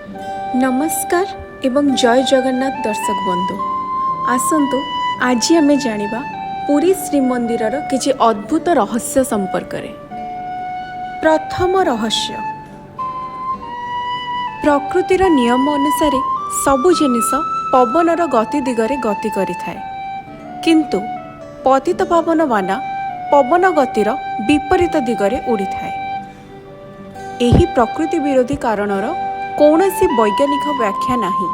नमस्कार एवं जय जगन्नाथ दर्शक बंधु आसतु आज आमे जानिबा पुरी श्रीमंदिर किछि अद्भुत रहस्य संपर्क रे। प्रथम रहस्य, प्रकृतिर नियम अनुसार सबु जिनिस पवनर गति दिगरे गति करिथाए, किंतु पतित पावन बाना पवन गतिर विपरीत दिगरे उड़िथाए। एही प्रकृति विरोधी कारणर कौनसी वैज्ञानिक व्याख्या नहीं।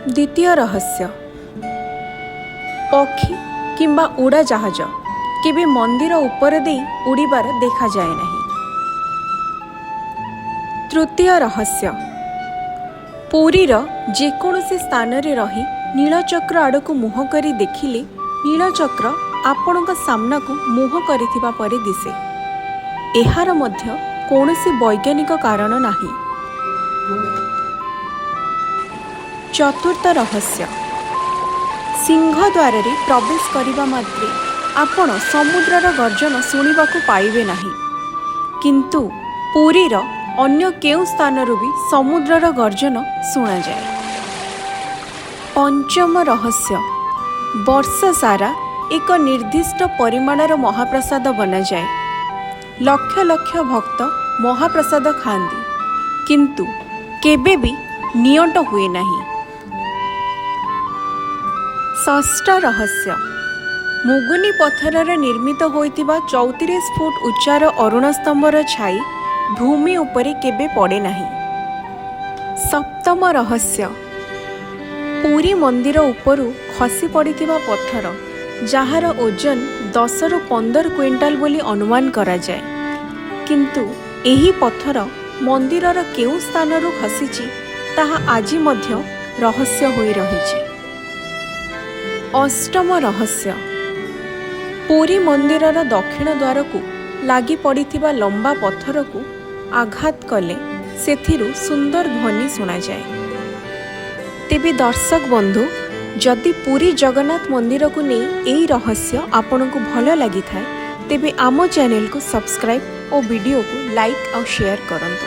द्वितीय रहस्य, पक्षी किंबा उड़ा जहाज केबे मंदिर ऊपर दे उड़ीबार देखा जाए नहीं। तृतीय रहस्य, पुरीर जेकोसी स्थान रे रही नीलचक्र आड़क मुह करी देखिले नीलचक्र आपणक सामना को मुह करिथिबा परे दिसे। एहार मध्य कौनसी वैज्ञानिक कारण नहीं। चतुर्थ रहस्य, सिंहद्वार रे प्रवेश करिबा मात्रे आपण समुद्रर गर्जन सुनिबाकू पाइबे नहीं, किंतु पुरीर अन्य केउ स्थानरू भी समुद्रर गर्जन सुना जाए। पंचम रहस्य, वर्ष सारा एक निर्दिष्ट परिमाणर महाप्रसाद बना जाए। लक्ष लक्ष भक्त महाप्रसाद खाती, किंतु केबे भी नियंट हुए नहीं। षष्ठ रहस्य, मुगुनी पत्थर निर्मित होइतिबा 34 फुट उच्चार अरुण स्तंभर छाई भूमि उपरे केबे पड़े नहीं। सप्तम रहस्य, पुरी मंदिर उपरु खसी पड़ितिबा पत्थर जार ओजन 10 ରୁ 15 क्विंटाल बोली अनुमान करा जाए, किंतु एही पत्थर मंदिरर केउ स्थानरू खसीची ताहा आजि मध्य रहस्य होई रहिछि। अष्टम रहस्य, पुरी मंदिरर दक्षिण द्वार को लागी पड़िथिबा लंबा पत्थर को आघात कले सेथिरु सुंदर ध्वनि सुना जाए। तेबे दर्शक बंधु, जदि पुरी जगन्नाथ मंदिर को नहीं यही रहस्य आपन को भल लगी थाए तेबे आम चैनल को सब्सक्राइब और वीडियो को लाइक और शेयर करंतु।